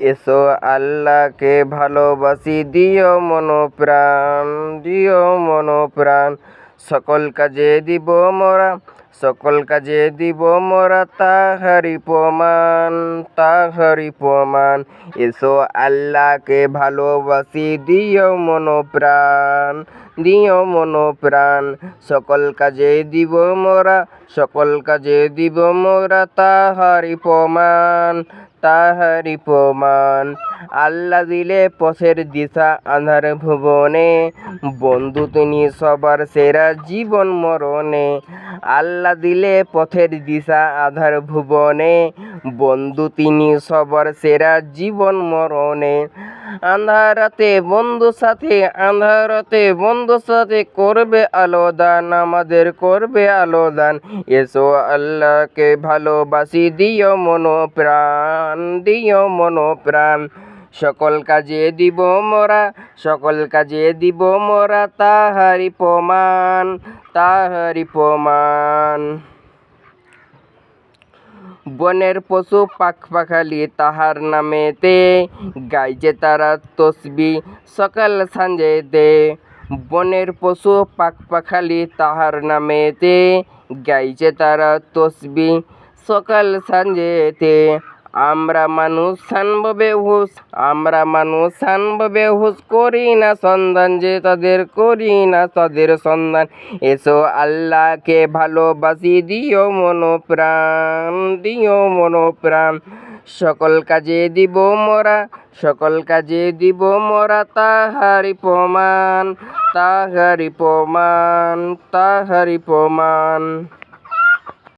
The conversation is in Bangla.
এসো আল্লাহকে ভালোবাসি, দিও মনোপ্রাণ, সকল কাজে দিব মোরা, সকল কাজে দিব মোরা তাহারি প্রমাণ। এসো আল্লাহকে ভালোবাসি, দিও মনোপ্রাণ, সকল কাজে দিব মোরা, সকল কাজে দিব মোরা তাহারি প্রমাণ। আল্লাহ দিলে পথের দিশা আঁধার ভুবনে, বন্ধু তিনি সবার সেরা জীবন মরণে। আল্লাহ দিলে পথের দিশা আঁধার ভুবনে, বন্ধু তিনি সবার সেরা জীবন মরণে। আঁধারাতে বন্ধু সাথে করবে আলো দান, আমাদের করবে আলো দান। এসো আল্লাহকে ভালোবাসি, দিও মনোপ্রাণ, সকল কাজে দিব মোরা তাহারি প্রমাণ। বনের পশু পাখালি তাহার নামেতে, গাইছে তারা তসবিহ সকাল সাঁঝেতে। বনের পশু পাখালি তাহার নামেতে, গাইছে তারা তসবিহ সকাল সাঁঝেতে। আমরা মানুষ শানব বেহুশ, করি না সন্ধান যে তাদের সন্ধান। এসো আল্লাহকে ভালোবাসি, দিও মনোপ্রাণ, সকল কাজে দিব মোরা তাহারি প্রমাণ।